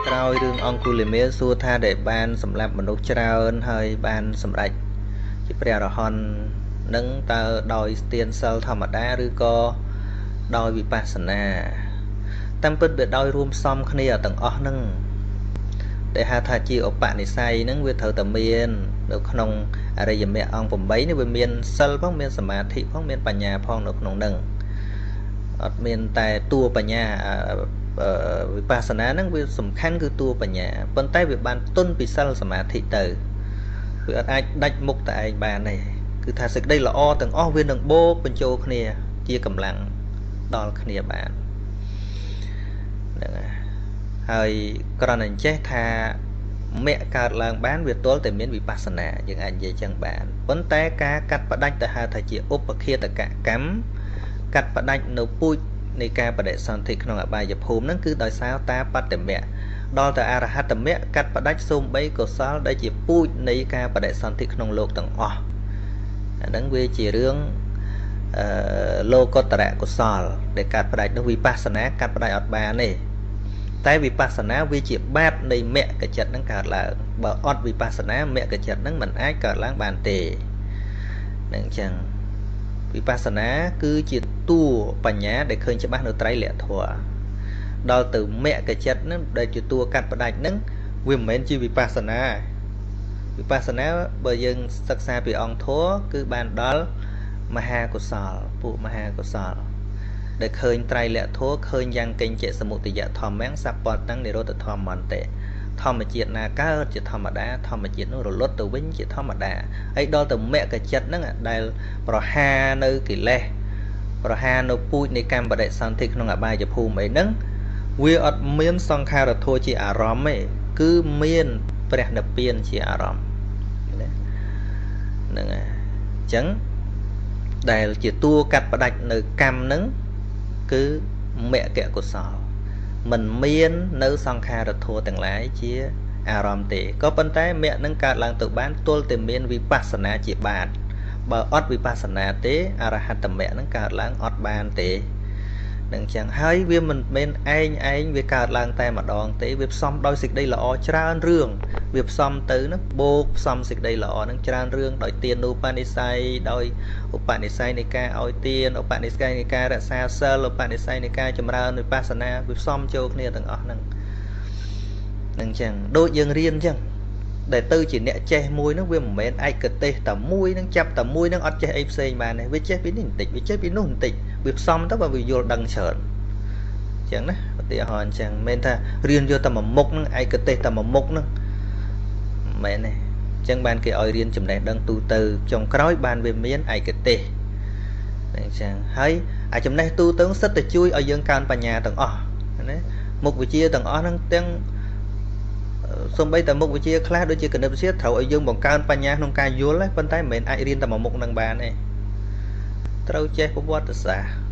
ក្រោយរឿងអង្គុលីមេសួរថាដែលបានសម្រាប់មនុស្សច្រើនហើយបានសម្រេចជាព្រះអរហន្តនឹងតើដោយស្ទានសិលធម្មតាឬក៏ដោយវិបស្សនាតាមពិតវាដោយរួមផ្សំគ្នាទាំងអស់ហ្នឹងដែលហៅថាជាឧបនិស្ស័យហ្នឹងវាត្រូវតែមាននៅក្នុងអរិយមគ្គអង្គ8នេះវាមានសិលផងមានសមាធិផងមានបញ្ញាផងនៅក្នុងហ្នឹងអត់មានតែតួបញ្ញាវិបស្សនាហ្នឹងវាសំខាន់គឺតួបញ្ញាប៉ុន្តែវាបានទុនពីសិលសមាធិទៅវាអត់អាចដាច់មុខតែឯងបានទេគឺថាសេចក្តីល្អទាំងអស់វានឹងបូកបញ្ចូលគ្នាជាកម្លាំងដល់គ្នាបានហ្នឹងហើយគ្រាន់តែចេះថាមគ្គកើតឡើងបានវាទល់តែមានវិបស្សនាយើងអាចនិយាយចឹងបានប៉ុន្តែការកាត់ផ្ដាច់ទៅហៅថាជាឧបឃាតកកម្មកាត់ផ្ដាច់នៅពូជនៃការបដិសន្ធិក្នុងអបាយភូមិហ្នឹងគឺដោយសារតាបត្តមគ្គដល់ទៅអរហត្តមគ្គកាត់ផ្ដាច់សូម្បីកុសលដែលជាពូជនៃការបដិសន្ធិក្នុងលោកទាំងអស់អាហ្នឹងវាជារឿងលោកុត្តរកុសលដែលកាត់ផ្ដាច់នោះវិបស្សនាកាត់ផ្ដាច់អត់បានទេតែវិបស្សនាវាជាបាតនៃមគ្គចិត្តហ្នឹងកើតឡើងបើអត់វិបស្សនាមគ្គចិត្តហ្នឹងមិនអាចកើតឡើងបានទេនឹងអញ្ចឹងវិបស្សនាគឺជាតួបញ្ញាដែលឃើញច្បាស់នៅត្រៃលក្ខធម៌ដល់ទៅមគ្គចិត្តហ្នឹងដែលជាតួកាត់ផ្ដាច់ហ្នឹងវាមិនមែនជាវិបស្សនាវិបស្សនាបើយើងសិក្សាពីអង្គធម៌គឺបានដល់មហាកុសលពួកមហាកុសលដែលឃើញត្រៃលក្ខធម៌ឃើញយ៉ាងកេញចសមុទយធម្មំសពតតាំងនិរោធធម្មន្តិធម្មជាតិណាកើតជាធម្មតាធម្មជាតិនោះរលត់ទៅវិញជាធម្មតាហើយដល់ទៅមគ្គចិត្តហ្នឹងដែលប្រហារនៅកិលេសប្រហារនៅពូជនៃកម្មបដិសន្ធិក្នុងអបាយភូមិអីហ្នឹងវាអត់មានសង្ខារធម៌ជាអារម្មណ៍ទេគឺមានព្រះនិព្វានជាអារម្មណ៍ណាហ្នឹងហើយអញ្ចឹងដែលជាតួកាត់ផ្ដាច់នៅកម្មហ្នឹងគឺមគ្គកុសលមិនមាននៅសង្ខារធម៌ទាំងឡាយជាអារម្មណ៍ទេក៏ប៉ុន្តែមគ្គនឹងកើតឡើងទៅបានទល់តែមានវិបស្សនាជាបាតបើអត់វិបស្សនាទេអរហត្តមគ្គនឹងកើតឡើងអត់បានទេនឹងចឹងហើយវាមិនមែនឯងវាកើតឡើងតែម្ដងទេវាផ្សំដោយសេចក្តីល្អច្រើនរឿងវាផ្សំទៅណាបូកផ្សំសេចក្តីល្អនឹងច្រើនរឿងដោយទានូបនិស្ស័យដោយឧបនិស្ស័យនៃការឲ្យទានឧបនិស្ស័យនៃការរក្សាសិលឧបនិស្ស័យនៃការចម្រើនវិបស្សនាវាផ្សំចូលគ្នាទាំងអស់ហ្នឹងនឹងចឹងដូចយើងរៀនចឹងដែលទៅជាអ្នកចេះមួយហ្នឹងវាមិនមែនឯកទេសតែមួយហ្នឹងចាប់តែមួយហ្នឹងអត់ចេះអីផ្សេងបានទេវាចេះពីនេះបន្តិចវាចេះពីនោះបន្តិចវាផ្សំទៅបើវាយល់ដឹងច្រើនអញ្ចឹងណាឧទាហរណ៍អញ្ចឹងមិនមែនថារៀនយកតែមួយមុខហ្នឹងឯកទេសតែមួយមុខហ្នឹងមិនមែនទេអញ្ចឹងបានគេឲ្យរៀនចំណេះដឹងទូទៅចុងក្រោយបានវាមានឯកទេសអញ្ចឹងហើយអាចំណេះទូទៅសិតតែជួយឲ្យយើងកើនបញ្ញាទាំងអស់ណាមុខវិជ្ជាទាំងអស់ហ្នឹងទាំងសំបីតែមុខវិជ្ជាខ្លះដូចជាគណិតវិទ្យាត្រូវឲ្យយើងបង្កើនបញ្ញាក្នុងការយល់ទេប៉ុន្តែមិនមែនអាចរៀនតែមួយមុខនឹងបានទេត្រូវចេះប្រវត្តិសាស្ត្រ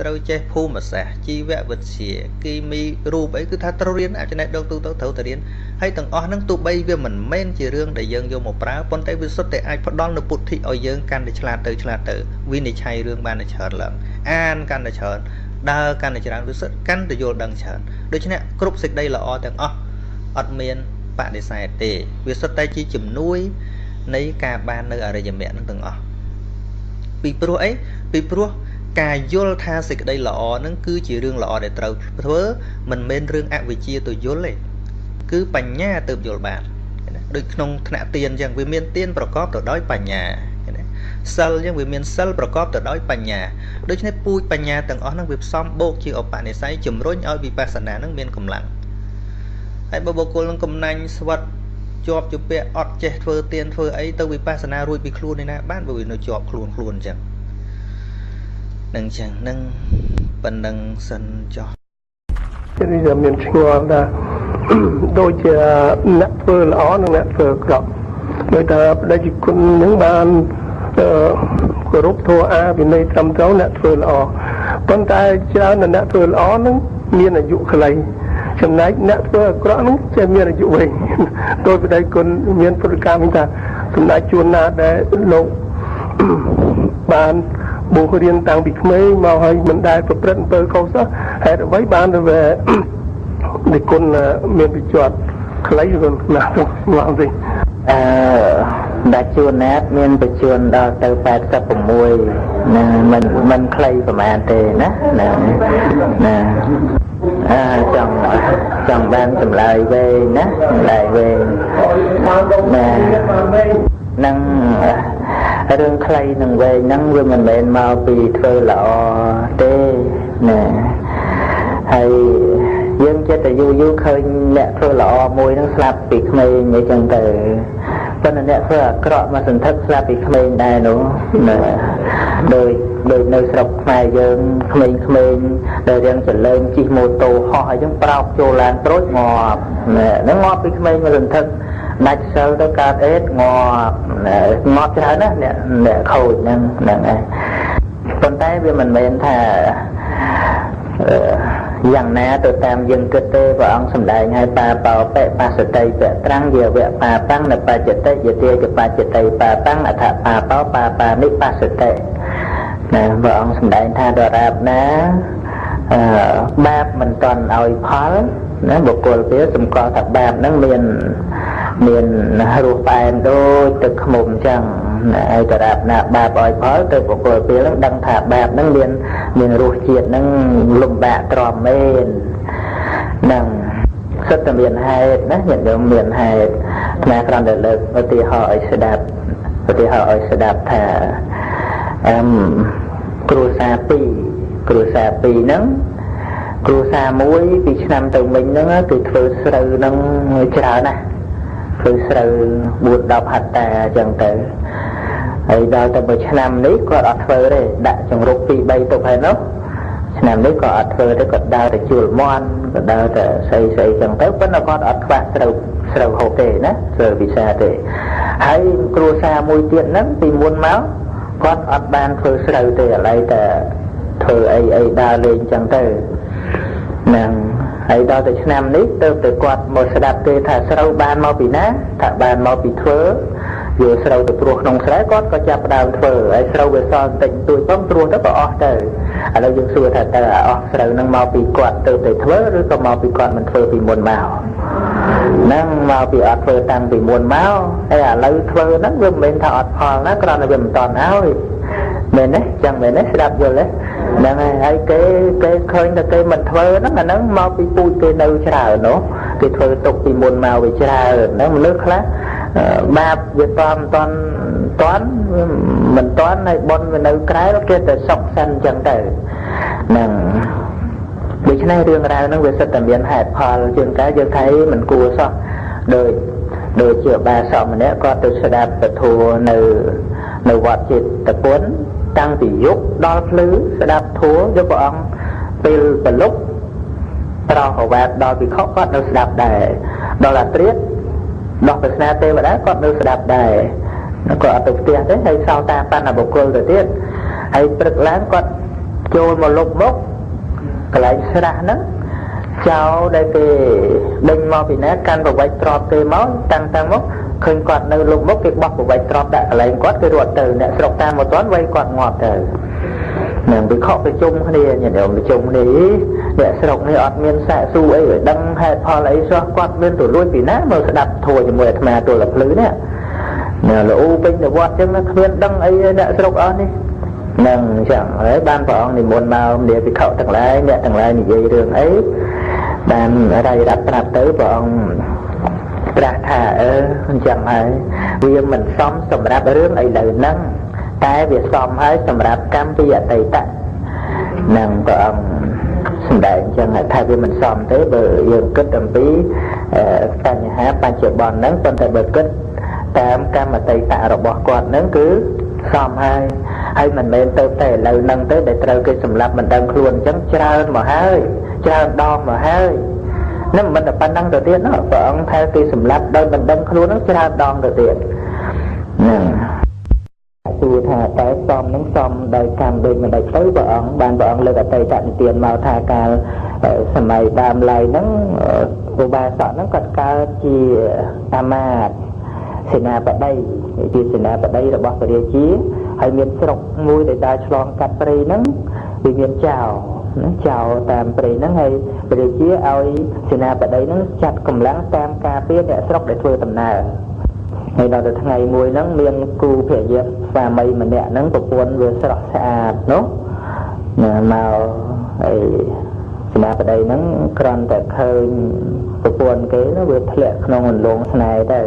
ត្រូវចេះភូមិសាស្ត្រជីវវិទ្យាគីមីរូបអីគឺថាត្រូវរៀនអាចចំណេះដឹងទូទៅត្រូវតែរៀនហើយទាំងអស់ហ្នឹងទោះបីវាមិនមែនជារឿងដែលយើងយកមកប្រើប៉ុន្តែវាសុទ្ធតែអាចផ្ដល់នូវពុទ្ធិឲ្យយើងកាន់តែឆ្លាតទៅវិនិច្ឆ័យរឿងបានតែច្រើនឡើងអានកាន់តែច្រើនដើរកាន់តែច្រើនវាសុទ្ធកាន់តែយល់ដឹងច្រើនដូច្នេះគ្រប់សេចក្តីល្អទាំងអស់អត់មានបដិសេធទេវាសុទ្ធតែជាជំនួយនៃការបាននៅអរិយមគ្គនឹងទាំងអស់ពីព្រោះអីពីព្រោះការយល់ថាសេចក្តីល្អនឹងគឺជារឿងល្អដែលត្រូវធ្វើមិនមែនរឿងអវិជ្ជាទៅយល់ទេគឺបញ្ញាទៅយល់បានដូចក្នុងថ្នាក់ទានអញ្ចឹងវាមានទានប្រកបទៅដោយបញ្ញាសិលអញ្ចឹងវាមានសិលប្រកបទៅដោយបញ្ញាដូច្នេះពូជបញ្ញាទាំងអស់ហ្នឹងវាផ្សំបូកជាឧបនិស្ស័យជំរុញឲ្យវិបស្សនានឹងមានកម្លាំងហើយបើបុគ្គលនឹងកំណាញ់ស្វិតជាប់ជាពាក់អត់ចេះធ្វើទានធ្វើអីទៅវិបស្សនារួចពីខ្លួននេះណាបានបើវានៅជាប់ខ្លួនអញ្ចឹងនឹងអញ្ចឹងនឹងប៉ុណ្ណឹងសិនចុះនេះតែមានឆ្ងល់ថាដូចជាអ្នកធ្វើល្អនិងអ្នកធ្វើអាក្រក់ដោយថាបដិជគុណនឹងបានគោរពធម៌អាវិន័យត្រឹមត្រូវអ្នកធ្វើល្អប៉ុន្តែច្រើនអ្នកធ្វើល្អនឹងមានអាយុខ្លីចំណែកអ្នកធ្វើអាក្រក់នឹងចេះមានអាយុវែងដោយបដិគុណមានពុទ្ធកម្មថាសម្ដេចជួនណាដែលលោកបានបួសរៀនតាំងពីក្មេងមកហើយមិនដែលប្រព្រឹត្តអំពើខុសសោះហេតុអ្វីបានទៅ thì con miền bị chuột lấy con nào không ngon gì đã chuồn nát miền bị chuồn đó từ bát sập mùi mình khay của mẹ tề nè chồng ban chồng lại về lại về nè năng rương khay năng về năng với mình bên mau bị thơ lọ tê nè hay dân chết là du khơi lẹ thơ lọ môi nó slap bị khmei như chân từ cho nên lẹ thơ cọ mà sần thức slap bị khmei này nữa đời nơi sọc mai dân khmei đời đang trở lên chỉ mô tô họ giống bao chô lan trối ngọt nó ngọt bị khmei mà sần thức nách sâu đó ca ết ngọt cho hết á nè khôi nè còn tay vì mình bên thà yang ná tôi tam dân cơ tê và ông xâm đại hai ba bảo bệ ba sợi tây bệ trăng về bệ ba băng là ba chợ tây về tia cho ba chợ tây ba băng là thà ba bảo ba nít ba sợi tây nè và ông xâm đại tha đò rạp ná ba mình toàn oi phá nó một cô phía xâm co thật ba nó miền ruột bàn đôi từ mồm chẳng ai đò rạp nè ba oi phá từ một cô phía nó đăng thả ba nó miền ruột chiết nó lùm bạ tròn men nằng rất là miền hai nó nhận được miền hai mà còn được lực và thì họ sẽ đạp thả cua sa pi nắng cua sa muối vì năm từ mình nó từ phơi sờ nó chả nè phơi sờ buồn đọc hạt tà chẳng tử ấy đó từ mấy năm đấy có ở phơi đấy đã trong rục pi bay tục hay nó năm đấy có ở phơi đấy có đào để chùa mon có đào để xây chẳng tới vẫn là con ở bạn sờ hồ kề nè sờ vì sao thế hay cua sa muối tiện lắm vì muôn máu con ở ban phơi sờ thì ở đây là thử ấy đào lên chẳng tới nàng ấy đó từ năm nít từ quạt một sẽ đạp tê thả sâu ban mau bị ná thả ban mau bị thưa vừa sâu từ ruột nông sái có chạp đào thưa ấy sâu về son tịnh tôi bấm ruột rất là o từ ở đâu dương xưa thả o sâu năng mau bị quạt từ thưa rồi còn mau bị quạt mình thưa bị muôn màu năng mau bị ọt thưa tăng bị muôn máu ấy à lâu thưa nó vừa bên thọ ọt phòn nó còn là vừa toàn áo mình đấy chẳng mình đấy sẽ đạp vô đấy đang hay cái khơi là cái mình thơ nó là nó mau bị bụi cái nơi chả nó cái thơ tục bị muôn màu bị chả nó một nước khác ba việc toán mình toán này bon về nơi cái nó kia từ sọc xanh chẳng tới nàng vì thế này riêng ra nó về sự tầm biến hẹp hò chuyện cái giờ thấy mình cua sao đời chưa ba sọ mình đấy có từ sẽ đạp từ thua nơi vọt chết tập cuốn tăng thì giúp đo lứ sẽ đạp thua cho bọn từ lúc tao họ vạt đo bị khóc có đâu sẽ đạp đài đó là triết đọc từ xa tê và đá có đâu sẽ đạp đài nó có từ tiền đấy hay sao ta pan là một cơ rồi tiết hay bực láng con trôi một lúc mốc cái lại sẽ đạp nó cháu đây thì đinh mau bị nát căn vào vạch trọt tê máu tăng mốc khơi quạt nơi lúc mốc cái bọc của vạch trọt đã lại quát cái ruột từ nè sọc ta một toán vay quạt ngọt từ nàng bị khóc cái chung cái này nhận được cái chung này để sọc này ọt miên xạ su ấy ở đăng hẹp ho lấy cho quạt miên tụi lui bị nát mà sẽ đặt thua thì mười mà tụi lập lưới nè nè là u binh là quạt chứ nó miên đăng ấy nè sọc on đi nàng chẳng ấy ban vợ ông thì muốn mau để bị khóc thằng lại nè thằng lại như vậy đường ấy ban ở đây đặt tới vợ ông ra thả chẳng hay vì mình xong sầm rạp ở rương ấy lời nâng cái việc xong hết sầm rạp cam bây giờ tây tạng nâng của ông xâm đại chẳng hay thay vì mình xong tới bờ dương kết đồng tí ta nhà hát 3 triệu bọn nâng còn tại bờ kết tam cam mà tây tạng rồi bỏ quạt nâng cứ xong hay mình lên tới tề lời nâng tới để trao cái sầm rạp mình đang luôn chẳng trao mà hơi trao đo mà hơi nếu mình là ban đăng đầu tiên nó vợ ông theo cái sầm lấp đôi mình đâm luôn nó sẽ ra đòn đầu tiên tôi thà tới xong nó xong đời cam đời mình đời tới vợ ông ban vợ ông lên ở tây tận tiền màu thà cả sầm mày đam lại nó cô ba sợ nó còn cao chi ama xin à ở đây chi xin à ở đây là bọc vào địa chí hay miền sọc mui để đai slong cắt prey nó vì miền chào ចោលតាមព្រៃហ្នឹងហើយព្រះជាឲ្យសេនាបតីហ្នឹងចាត់កម្លាំងតាមការពារអ្នកស្រុកដែលធ្វើដំណើរហើយដល់ទៅថ្ងៃមួយហ្នឹងមានគូភរិយាស្វាមីម្នាក់ហ្នឹងប្រពន្ធវាស្រស់ស្អាតនោះមកហើយសេនាបតីហ្នឹងគ្រាន់តែឃើញប្រពន្ធគេនោះវាធ្លាក់ក្នុងអន្លង់ស្នេហ៍ទៅ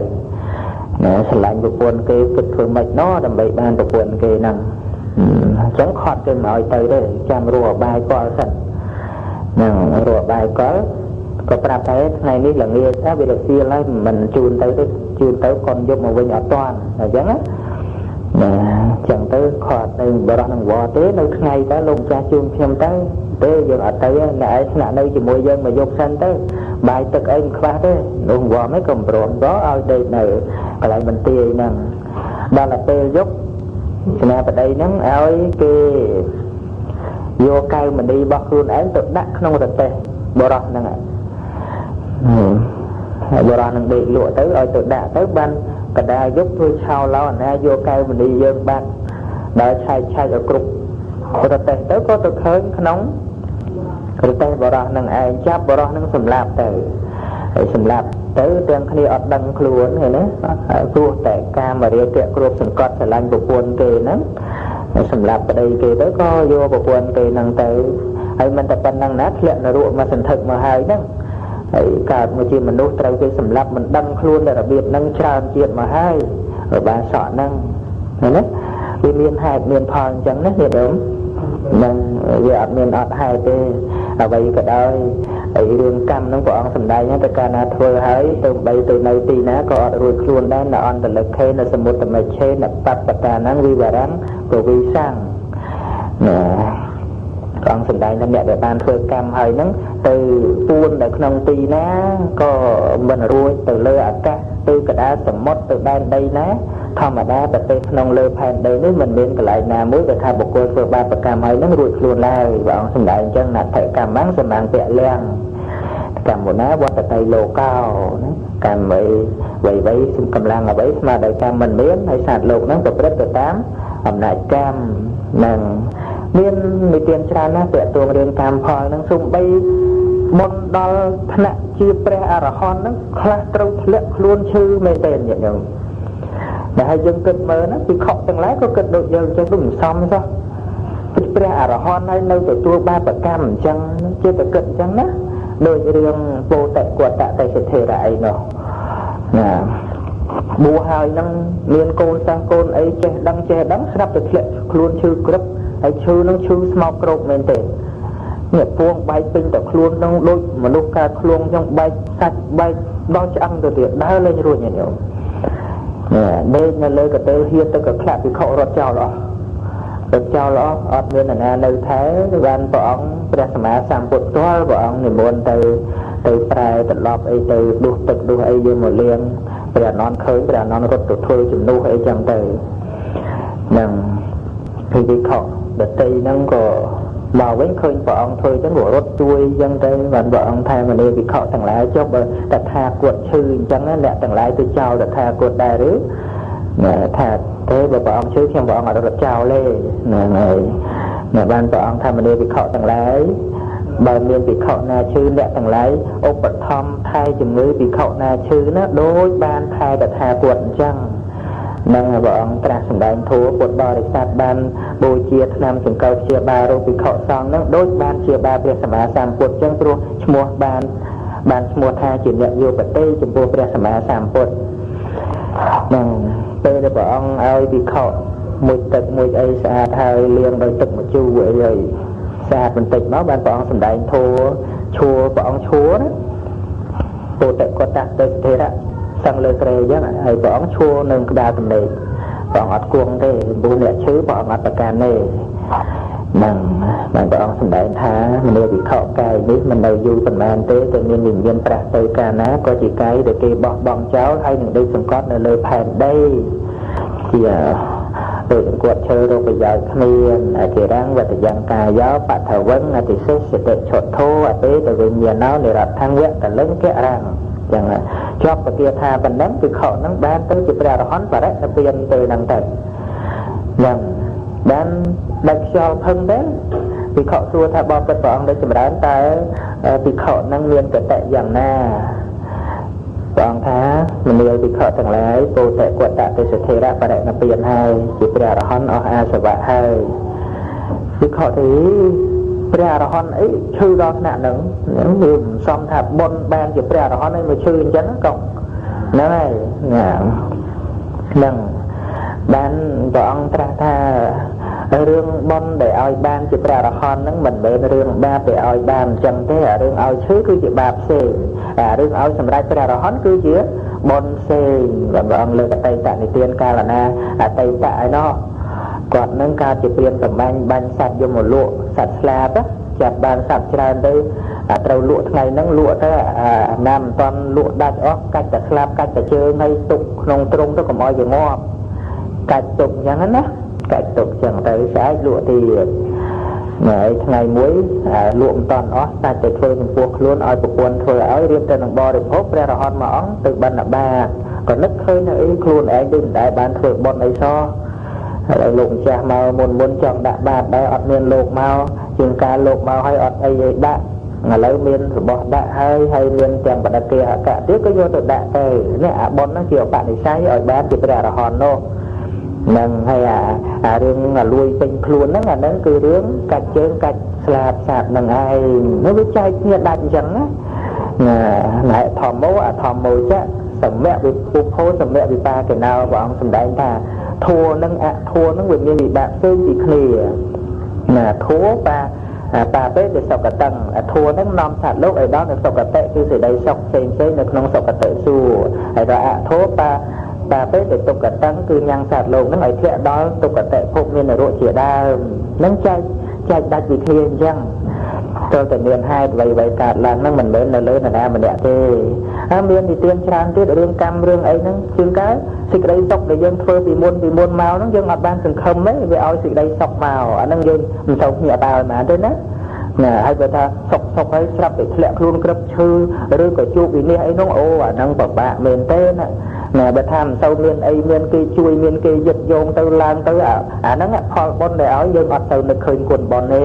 ស្រឡាញ់ប្រពន្ធគេគិតធ្វើម៉េចណោះដើម្បីបានប្រពន្ធគេហ្នឹងអញ្ចឹងខត់គេមកឲ្យទៅទេចាំរស់អបាយកលសិនហ្នឹងរស់អបាយកលក៏ប្រាប់ថាថ្ងៃនេះល្ងាចថាវារសៀលហើយមិនជូនទៅទេជូនទៅកូនយកមកវិញអត់តាន់អញ្ចឹងណាអញ្ចឹងទៅខត់នៅបរោះនឹងវត្តទេនៅថ្ងៃទៅលោកម្ចាស់ជូនខ្ញុំទៅទេយើងអត់ទៅអ្នកឯងស្នាក់នៅជាមួយយើងមកយកសិនទៅបាយទឹកអីមិនខ្វះទេលោកវត្តហ្នឹងក៏ព្រមក៏ឲ្យដេកនៅកន្លែងបន្ទាយហ្នឹងដល់តែពេលយប់សេនាបតីហ្នឹងឲ្យគេយកកៅមณีរបស់ខ្លួនឯងទៅដាក់ក្នុងរទេះបរោះហ្នឹងបរោះនឹងដេកលក់ទៅឲ្យទៅដាក់ទៅបានកដាលយប់ធ្វើឆោឡោអាណាយកកៅមณีយើងបាត់ដល់ឆែកឲ្យគ្រប់រទេះទៅក៏ទៅឃើញក្នុងរទេះបរោះនឹងឯងចាប់បរោះនឹងសម្លាប់ទៅហើយសម្លាប់ទៅទាំងគ្នាអត់ដឹងខ្លួនឃើញណាព្រោះតែកាមរាគៈគ្របសង្កត់ស្រឡាញ់ប្រពន្ធគេហ្នឹងសម្លាប់ប្តីគេទៅក៏យកប្រពន្ធគេហ្នឹងទៅហើយមិនតែប៉ុណ្្នឹងណាធ្លាក់នរកមកសន្ធឹកមកហើយហ្នឹងហើយកើតមកជាមនុស្សត្រូវគេសម្លាប់មិនដឹងខ្លួនតែរបៀបហ្នឹងច្រើនជាតិមកហើយបានសក់ហ្នឹងឃើញណាវាមានហេតុមានផលអញ្ចឹងណាញាតិញោមនឹងវាអត់មានអត់ហេតុទេអ្វីក៏ដោយហើយរឿងកម្មហ្នឹងព្រះអង្គសម្ដែងទៅកាលណាធ្វើហើយទៅបីទៅនៅទីណាក៏អត់រួចខ្លួនដែរនៅអន្តលិខេនៅសមុទ្រមេឆេនបបតាហ្នឹងវិវរੰប្រវិសាំងព្រះអង្គសម្ដែងថាអ្នកដែលបានធ្វើកម្មហើយហ្នឹងទៅពួននៅក្នុងទីណាក៏មិនរួចទៅលើអាកាសទៅកដាលសមុទ្រទៅដែនដីណាធម្មតាប្រទេសក្នុងលើផែនដីនេះមិនមានកន្លែងណាមួយដែលថាបុគ្គលធ្វើបាបកម្មហើយនឹងរួចខ្លួនឡើយព្រះអង្គសម្ដែងអញ្ចឹងណដ្ឋិកម្មហ្នឹងសម្រាប់ពៈលៀងកម្មណាវត្តតៃលោកោណាកម្មអ្វីសំកម្លាំងអ្វីស្មើដោយកម្មមិនមានហើយសត្វលោកហ្នឹងប្រព្រឹត្តទៅតាមអំណាចកម្មនឹងមាននិទានច្រើនណាស់ពាក់ទងរឿងកម្មផលហ្នឹងសូម្បីមុនដល់ថ្នាក់ជាព្រះអរហន្តហ្នឹងខ្លះត្រូវធ្លាក់ខ្លួនឈឺមែនទេញាតិញោមតែហើយយើងគិតមើលណាពិខុទាំងឡាយក៏គិតដូចយើងចឹងដូចមិនសមសោះព្រះអរហន្តហើយនៅទទួលបាបកម្មអញ្ចឹងជាតែគិតអញ្ចឹងណាដូចរឿងពោតកតតេសិទ្ធិរៈអីនោះណាបួសហើយនឹងមានកូនសិស្សកូនអីចេះដឹងស្រាប់តែធ្លាក់ខ្លួនឈឺក្រឹបហើយឈឺនឹងឈឺស្មោកក្រោកមែនទេនេះពួងបែកពេញតែខ្លួននឹងដូចមនុស្សកើតខ្លួនអញ្ចឹងបែកសាច់បែកដល់ឆ្អឹងទៅទៀតដើរលេងរួចញញោមដេកនៅលើកន្ទេលហៀនទៅក៏ខ្លាក់ពិខុរត់ចោលអស់រត់ចោលអស់អត់មានអ្នកណានៅថែបានព្រះអង្គព្រះសម្មាសម្ពុទ្ធផ្ទាល់ព្រះអង្គនិមន្តទៅប្រែត្រឡប់អីទៅដួសទឹកដួសអីយកមកលាងព្រះអនន្តឃើញព្រះអនន្តរត់ទៅធ្វើជំនួសអីចឹងទៅនឹងពីពិខុដតីហ្នឹងក៏មកវិញឃើញព្រះអង្គធ្វើចឹងក៏រត់ជួយចឹងទៅបានព្រះអង្គថែមនាពិខុទាំងឡាយចុះបើតថាគតឈឺអញ្ចឹងអ្នកទាំងឡាយទៅចោលតថាគតដែរឬថាទេបើព្រះអង្គឈឺខ្ញុំព្រះអង្គអត់រត់ចោលទេហ្នឹងហើយបានព្រះអង្គថែមនាពិខុទាំងឡាយបើមានពិខុណាឈឺអ្នកទាំងឡាយឧបត្ថម្ភថែជំងឺពិខុណាឈឺណាដូចបានថែតថាគតអញ្ចឹងនឹងព្រះអង្គត្រាស់សម្ដែងធម៌ពុទ្ធបរិស័ទបានបូជាថ្នាំសង្កលជាបារូបពិខុសង្ឃនឹងដូចបានជាបាព្រះសម្មាសម្ពុទ្ធចឹងព្រោះឈ្មោះបានឈ្មោះថាជាអ្នកយោបតីចំពោះព្រះសម្មាសម្ពុទ្ធនឹងពេលដែលព្រះអង្គឲ្យពិខុមួយទឹកមួយអីស្អាតហើយលាងដោយទឹកម្ជូរអីហើយស្អាតបន្តិចមកបានព្រះអង្គសម្ដែងធម៌ឈួរព្រះអង្គឈួរណាពោតកតតេស្ថិរៈសឹងលើក្រែអញ្ចឹងហើយព្រះអង្គឈួរនៅក្បាលទំនេរព្រះអង្គអត់គង់ទេព្រោះអ្នកឈឺព្រះអង្គអត់ប្រកាន់ទេនឹងបានព្រះអង្គសម្ដែងថាមនុស្សវិខកាយនេះមិននៅយូរប៉ុន្មានទេតែមានវិញ្ញាណប្រះទៅកាលណាក៏ជាកាយដែលគេបោះបង់ចោលហើយនឹងដេកសង្កត់នៅលើផែនដីជាដូចគាត់ឈើរោគប្រយោជន៍គ្មានអធិរੰវតយ៉ាងកាយោបថវឹងអតិសេសតិឆុធោអទេតវិញ្ញាណោនិរដ្ឋង្វៈកលឹងកៈរាំងចឹងជាប់ពទាថាប៉ុណ្ណឹងពិខុហ្នឹងបានទៅជាព្រះអរហន្តបរិនិព្វានទៅហ្នឹងទៅចឹងបានដាច់ខ្យល់ផឹងទេ ភិក្ខុសួរថាបបិទ្ធព្រះអង្គដែលចម្រើនតើភិក្ខុនឹងមានកតៈយ៉ាងណាព្រះអង្គថាមនាលភិក្ខុទាំងឡាយពោធិកតៈទេសធិរៈបរិណិព្វានហើយជាព្រះអរហន្តអស់អាសវៈហើយភិក្ខុទីព្រះអរហន្តអីឈឺដល់ថ្នាក់ហ្នឹងវាមិនសមថាបុណ្យបានជាព្រះអរហន្តឯងមកឈឺអញ្ចឹងក៏ហ្នឹងហើយហ្នឹងបានព្រះអង្គត្រាស់ថារឿងបុណ្យដែលឲ្យបានជាព្រះអរហន្តហ្នឹងមិនមែនរឿងបាបដែលឲ្យបានអញ្ចឹងទេអារឿងឲ្យឈឺគឺជាបាបផ្សេងអារឿងឲ្យសម្រេចព្រះអរហន្តគឺជាបុណ្យផ្សេងព្រះអង្គលើកអតីតនិទានកាលណាអតីតឯណោះគាត់នឹងកើតជាព្រានសម្បាញ់បាញ់សត្វយកមកលក់សត្វស្លាប់ចាប់បានសត្វច្រើនទៅត្រូវលក់ថ្ងៃហ្នឹងលក់ទៅណាមិនតាន់លក់ដាច់អស់កាច់តែស្លាប់កាច់តែជើងហើយទុកក្នុងទ្រុងទៅកុំឲ្យវាងាប់កាច់ទុកអញ្ចឹងណាកាច់ទុកអញ្ចឹងទៅស្អែកលក់ទៀតហើយថ្ងៃមួយលក់មិនតាន់អស់តែទៅធ្វើចំពោះខ្លួនឲ្យប្រពន្ធធ្វើឲ្យរៀបទៅនឹងបរិភោគព្រះរហន្តមួយអង្គទៅបណ្ឌបាតក៏នឹកឃើញថាអីខ្លួនឯងដូចមិនដែលបានធ្វើបុណ្យអីសោះហើយលោកម្ចាស់មកមុនចង់ដាក់បាតដែរអត់មានលោកមកជាងការលោកមកឲ្យអត់អីឲ្យដាក់ឥឡូវមានរបស់ដាក់ហើយមានទាំងបដិគាអកៈទៀតក៏យកទៅដាក់ទៅនេះអាបុណ្យហ្នឹងជាឧបនិស្ស័យឲ្យបានជាព្រះអរហន្តនោះនឹងហើយអារឿងលួយពេញខ្លួនហ្នឹងអាហ្នឹងគឺរឿងកាច់ជើងកាច់ស្លាបសាបនឹងឯងនោះវាចែកគ្នាដាច់អញ្ចឹងណាណែធម្មោអធម្មោចៈសម្យវិពុភោសម្យវិបាកេណោព្រះអង្គសម្ដែងថាធัวនឹងអធัวនឹងវាមានវិបាកផ្សេងពីគ្នាណាធัวបាពេទៅសុគតੰអធัวនឹងនាំសត្វលោកឲ្យដល់នៅសុគតិគឺសេចក្តីសុខផ្សេងនៅក្នុងសុគតិសួគ៌ហើយដល់អធัวបាពេទៅទុក្ខតੰគឺញ៉ាំងសត្វលោកនឹងឲ្យធ្លាក់ដល់ទុក្ខតិភពមាននរកជាដើមនឹងចែកដាច់វិធីអញ្ចឹងតើតើមានហេតុអ្វីកើតឡើងហ្នឹងមិនមែននៅលើនរណាម្នាក់ទេហើយមាននិទានច្រើនទៀតរឿងកម្មរឿងអីហ្នឹងជាងកើតសេចក្តីសុខដែលយើងធ្វើពីមុនមកហ្នឹងយើងអត់បានសង្ឃឹមទេវាឲ្យសេចក្តីសុខមកអាហ្នឹងយើងមិនសូវភ្ញាក់ដល់ណាទេណាហើយបើថាសុខហើយស្រាប់តែធ្លាក់ខ្លួនក្រឹបឈឺឬក៏ជួបវិនិច្ឆ័យអីហ្នឹងអូអាហ្នឹងពិបាកមែនទេណាបើថាមិនសូវមានអីមានគេជួយមានគេយឹតយងទៅឡើងទៅអាហ្នឹងផលបុណ្យដែលឲ្យយើងអត់ទៅនឹកឃើញគុណបុណ្យទេ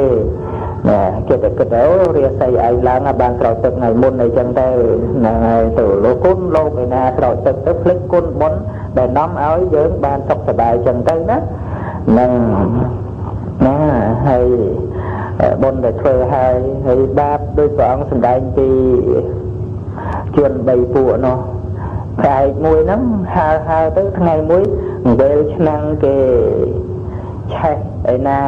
គិតទៅរាសីឯងឡើងបានស្រោចទឹកថ្ងៃមុនអីចឹងទៅហ្នឹងហើយទៅលោកគុណលោកឯណាស្រោចទឹកទៅភ្លេចគុណបុណ្យដែលនាំឲ្យយើងបានសុខសប្បាយចឹងទៅណាហ្នឹងណាហើយបុណ្យដែលធ្វើហើយបាបដោយព្រះអង្គសម្ដែងពីជន3ពួកនោះផ្នែកមួយហ្នឹងហើទៅថ្ងៃមួយវេលឆ្នាំងគេឆេះឯណា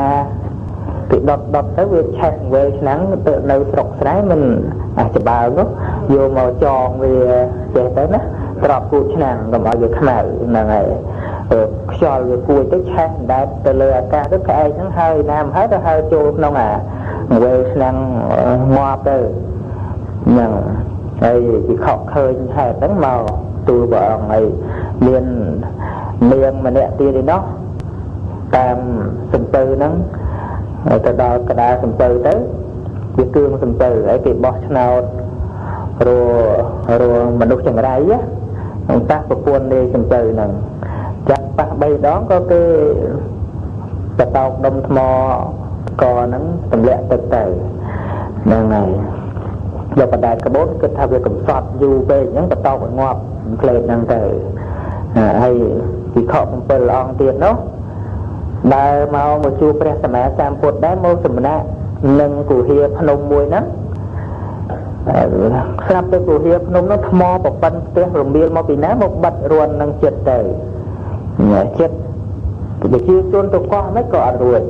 គេដុតទៅវាឆេះវេលឆ្នាំងទៅនៅស្រុកស្រែមិនច្បើងនោះយកមកចងវាចេះទៅណាត្រប់គូឆ្នាំងកុំឲ្យវាខ្មៅហ្នឹងហើយខ្យល់វាគួយទៅឆេះដែតទៅលើអាកាសទៅក្អែកហ្នឹងហើយណាមហើយទៅហើយចូលក្នុងអាវេលឆ្នាំងងាប់ទៅហ្នឹងហើយពិខុឃើញហេតុហ្នឹងមកទូលព្រះអង្គហើយមាននាងម្នាក់ទៀតឯណោះតាមសំពៅហ្នឹងទៅដល់កដាលសំពៅទៅវាគ្រឿងសំពៅហើយគេបោះឆ្នោតរមនុស្សចង្រៃហ្នឹងប៉ះប្រពន្ធនៃសំពៅហ្នឹងចាក់ប៉ះ3ដងក៏គេបតោកដុំថ្មកហ្នឹងទម្លាក់ទឹកទៅហ្នឹងហើយយកបដាច់ក្បូនគិតថាវាកំសត់យូរពេកអញ្ចឹងបតោកឲ្យងាប់ផ្លេតហ្នឹងទៅហើយវិខ7អង្គទៀតនោះដើរមកជួបព្រះសម្មាសម្ពុទ្ធដែរមកសំណាក់នឹងគុហាភ្នំមួយហ្នឹងស្រាប់ទៅគុហាភ្នំនោះថ្មប្រប៉ិនផ្ទះរមៀលមកពីណាមកបិទរួននឹងចិត្តទៅចិត្តវិជាជនទៅកោះមិនក៏អត់រួច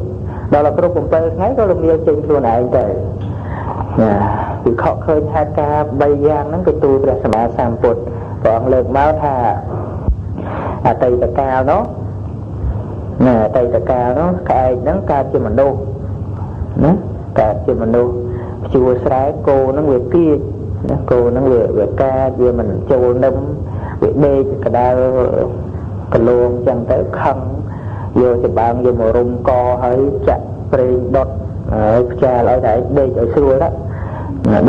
ដល់គ្រប់7ថ្ងៃក៏រមៀលចេញខ្លួនឯងទៅវិខឃើញហេតុការណ៍3យ៉ាងហ្នឹងក៏ទូលព្រះសម្មាសម្ពុទ្ធព្រះអង្គលើកមកថាអតីតកាលនោះអតីតកាលនោះក្អែកហ្នឹងកើតជាមនុស្សណាកើតជាមនុស្សព្យួរស្រែគោហ្នឹងវាគៀចណាគោហ្នឹងវាកាចវាមិនចូលនឹមវាដេកកដាលកលងចឹងទៅខឹងយកច្បាំងយកមករុំកហើយចាក់ប្រេងដុតហើយផ្ចាលឲ្យតែដេកឲ្យស្រួលណា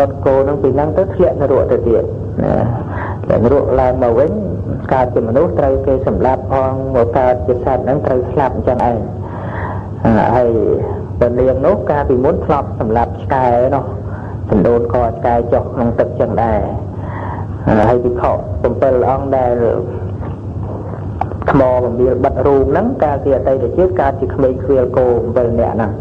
ដុតគោហ្នឹងពីហ្នឹងទៅធ្លាក់នរកទៅទៀតណាតែនរកឡើងមកវិញកើតជាមនុស្សត្រូវគេសម្លាប់ផងមកកើតជាសត្វហ្នឹងត្រូវស្លាប់អញ្ចឹងឯងហើយ បើនាងនោះកាលពីមុនធ្លាប់សម្រាប់ឆ្កែនោះសណ្ដូនកឆ្កែចុះក្នុងទឹកចឹងដែរហើយវិខ7អង្គដែលថ្មបំរាលបិទរូងហ្នឹងកាលពីអតីតជាតិកើតជាក្មេងខ្វៀលគោ7នាក់ហ្នឹង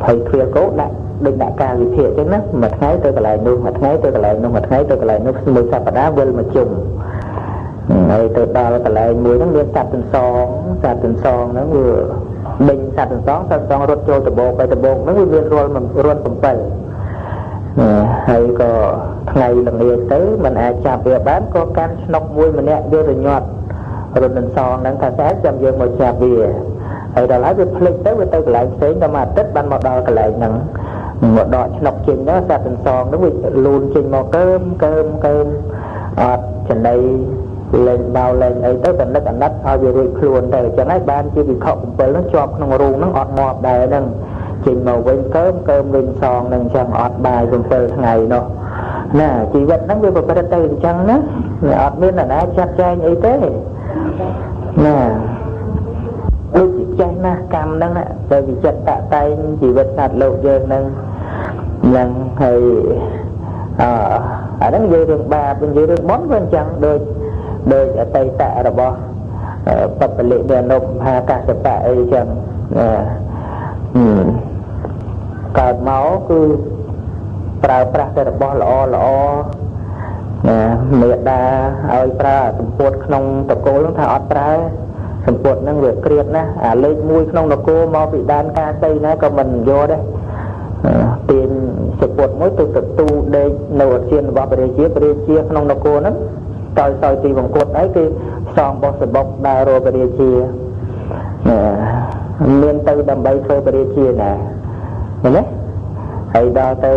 ហើយខ្វៀលគោដាក់ដូចដាក់ការវិភាគចឹងណាមួយថ្ងៃទៅកន្លែងនោះមួយថ្ងៃទៅកន្លែងនោះមួយថ្ងៃទៅកន្លែងនោះមួយសប្តាហ៍វិលមកជុំហើយទៅដល់កន្លែងមួយហ្នឹងមានសត្វទន្សងហ្នឹងវាដេញសត្វទន្សងរត់ចូលដបោកទៅដបោកហ្នឹងវាមានរាល់7ហើយក៏ថ្ងៃល្ងាចទៅមិនអាចចាប់វាបានក៏កាន់ឆ្នុកមួយម្នាក់យករញាត់រត់ទន្សងហ្នឹងថាស្អែកចាំយើងមកចាប់វាហើយដល់ហើយវាភ្លេចទៅវាទៅកន្លែងផ្សេងដល់មួយអាទិត្យបានមកដល់កន្លែងហ្នឹងមកដកឆ្នុកចេញទៅសត្វទន្សងហ្នឹងវាលូនចេញមកកើមអត់ចំណៃលេងបោលេងអីទៅតែនឹកអាណិតឲ្យវារួចខ្លួនទៅអញ្ចឹងហើយបានជាវិខ7ហ្នឹងជាប់ក្នុងរូងហ្នឹងអត់ងាប់ដែរហ្នឹងចេញមកវិញកើមវិញសងហ្នឹងអញ្ចឹងអត់បាយ7ថ្ងៃនោះណាជីវិតហ្នឹងវាប្រព្រឹត្តទៅអញ្ចឹងណាអត់មានអ្នកណាចាត់ចែងអីទេណាដូចជាចេះណាស់កម្មហ្នឹងទៅវិចិត្រតាក់តែងជីវិតសត្វលោកយើងហ្នឹងហើយអាហ្នឹងនិយាយរឿងបាបនិយាយរឿងបុណ្យវាអញ្ចឹងដូចអតីតរបស់បពលិមាននុមហាកាសបៈអីចឹងកើតមកគឺប្រើប្រាស់តែរបស់ល្អមេដាឲ្យប្រើសម្ពុតក្នុងតកូលហ្នឹងថាអត់ប្រើសម្ពុតហ្នឹងវាក្រៀតណាស់អាលេខ1ក្នុងនគរមកពីដែនកាសីណាក៏មិនយកដែរទាញសម្ពុតមួយទៅទូដេកនៅឧទ្យានរបស់ព្រះរាជាក្នុងនគរហ្នឹងតើទីបង្គត់អីគេសងបោះសបុកដើររកព្រះរាជាមានទៅដើម្បីធ្វើព្រះរាជាណាឃើញទេហើយដល់ទៅ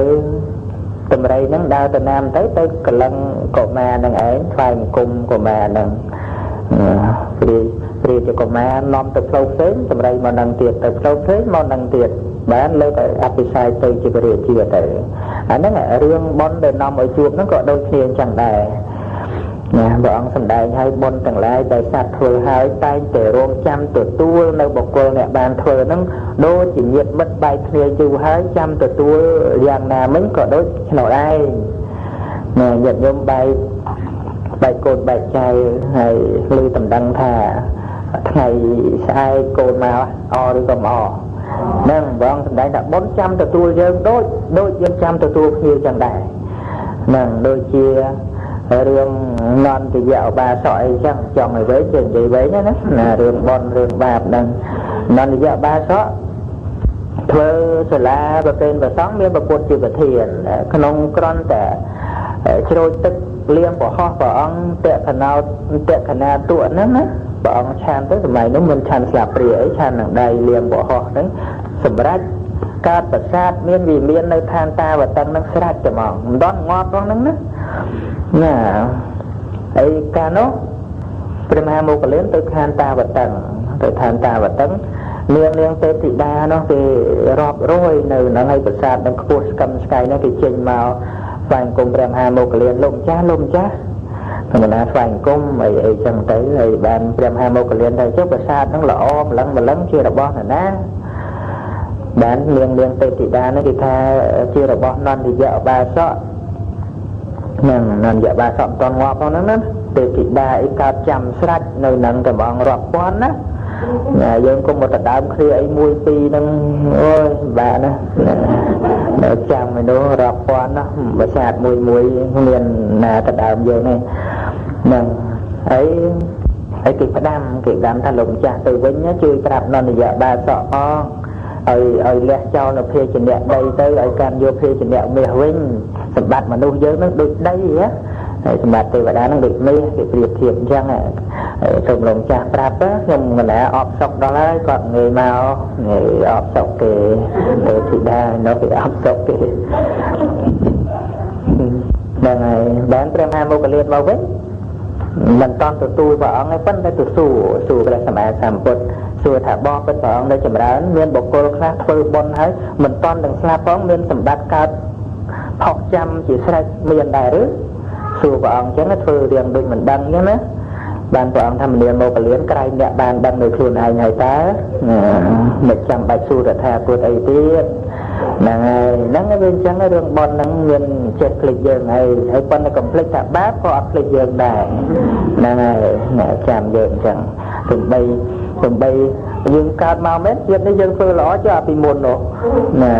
តម្រៃហ្នឹងដើរទៅណាមទៅកលឹងកុមារហ្នឹងឯងថ្វាយបង្គំកុមារហ្នឹងព្រះជាកុមារនាំទៅផ្លូវផ្សេងតម្រៃមកនឹងទៀតទៅផ្លូវផ្សេងមកនឹងទៀតបានលើកឲ្យអភិសេកទៅជាព្រះរាជាទៅអាហ្នឹងរឿងបុណ្យដែលនាំឲ្យជួបហ្នឹងក៏ដូចគ្នាអញ្ចឹងដែរណាព្រះអង្គសម្ដែងឲ្យបុណ្យទាំងឡាយដែលសត្វធ្វើហើយតែងតែរងចាំទទួលនៅបុគ្គលអ្នកបានធ្វើហ្នឹងដូចជាញាតិមិត្តបែកគ្នាយូរហើយចាំទទួលយ៉ាងណាមិញក៏ដូចឆ្នោតឯងណាញាតិញោមបែកកូនបែកចៅហើយឮតំណឹងថាថ្ងៃស្អែកកូនមកអឬក៏មិនអហ្នឹងព្រះអង្គសម្ដែងថាបុណ្យចាំទទួលយើងដូចយើងចាំទទួលគ្នាចឹងដែរហ្នឹងដូចជារឿងនន្តយៈឧបាសកអីចឹងចង់ឲ្យវិញនិយាយវិញណារឿងបន់រឿងបាបហ្នឹងនន្តយៈឧបាសកធ្វើសាលាប្រពៃប្រសង់មានប្រពុតជាប្រធានក្នុងក្រន់តែជ្រោចទឹកលៀងប្រហោះព្រះអង្គតក្ខណាតួហ្នឹងណាព្រះអង្គឆានទៅសម័យនោះមិនឆានស្លាបព្រាអីឆាននឹងដៃលៀងប្រហោះហ្នឹងសម្រាប់កើតប្រាសាទមានវិមាននៅឋានតាវតឹងហ្នឹងស្រេចតែហ្មងមិនដល់ងាប់ផងហ្នឹងណាហើយកាលនោះព្រះមហាមោគលានទៅឋានតាវតឹងនាងទេពធីតានោះគេរាប់រយនៅហ្នឹងហើយប្រាសាទនឹងខ្ពស់ស្កឹមស្កៃនោះគេចេញមកស្វែងគុំព្រះមហាមោគលានលោកម្ចាស់ធម្មតាស្វែងគុំអីចឹងទៅហើយបានព្រះមហាមោគលានទៅចុះប្រាសាទហ្នឹងល្អម្លឹងជារបស់នរណាបាននាងទេពធីតានោះគេថាជារបស់នន្តយៈឧបាសកហ្នឹងនន្តយៈឧបាសកមិនទាន់ងាប់ផងហ្នឹងណាទេពធីតាអីកើតចាំស្រាច់នៅនឹងតែបងរាប់ពាន់ណាយើងកុំមកដដើមគ្នាអីមួយពីរហ្នឹងអូយបាទណាដល់ចាំឯនោះរាប់ពាន់ណាប្រាសាទមួយមានណាដដើមយើងនេះហ្នឹងហើយគេផ្ដាំថាលោកម្ចាស់ទៅវិញជួយប្រាប់នន្តយៈឧបាសកផងឲ្យលះចោលនៅភេជ្ជៈដីទៅឲ្យកាន់យកភេជ្ជៈមាសវិញសម្បត្តិមនុស្សយើងនឹងដូចដីហើយសម្បត្តិទេវតានឹងដូចមាសគេប្រៀបធៀបអញ្ចឹងសូមលោកម្ចាស់ប្រាប់ខ្ញុំកណាអបសុកដល់ហើយគាត់ងាយមកអបសុកគេទេធីតានៅគេអបសុកគេហ្នឹងហើយបានព្រះមហាមោគលានមកវិញមិនតន់ទទួលព្រះអង្គទេប៉ុន្តែទៅសួរព្រះសម្មាសម្ពុទ្ធសួរថាបបិទ្ធព្រះអង្គនៅចម្រើនមានបុគ្គលខ្លះធ្វើបុណ្យហើយមិនតន់នឹងស្លាប់ផងមានសម្បត្តិកើតផុសចាំជាស្រេចមានដែរឬសួរព្រះអង្គអញ្ចឹងធ្វើរៀងដូចមិនដឹងអញ្ចឹងណា បានព្រះអង្គធម្មនាមកពលានក្រែងអ្នកបានដឹងនៅខ្លួនឯងហើយតើមិនចាំបាច់សួរថាពុទ្ធអីទៀតហ្នឹងហើយវាអញ្ចឹងរឿងបន់ហ្នឹងមានចិត្តភ្លេចយើងហើយប៉ុន្តែកុំភ្លេចថាបាបក៏អត់ភ្លេចយើងដែរហ្នឹងហើយចាំយើងអញ្ចឹងទោះបីយើងកើតមកមែនជាតិនេះយើងធ្វើល្អចុះពីមុននោះណា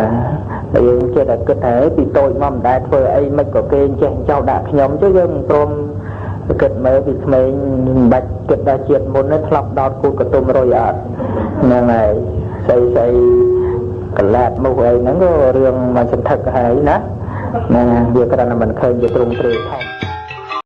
យើងចិត្តតែគិតថាពីតូចមកមិនដែលធ្វើអីមិនក៏គេចេះចោលដាក់ខ្ញុំចុះយើងមិនព្រមគិតមើលពីក្មេងមិនបាច់គិតដល់ជាតិមុននេះធ្លាប់ដោតគូតកតុំរុយអត់ហ្នឹងហើយស្អីកលាត់មុខអីហ្នឹងក៏រឿងមកសន្ធឹកហើយណាវាគ្រាន់តែមិនឃើញជាទ្រង់ទ្រាយធំ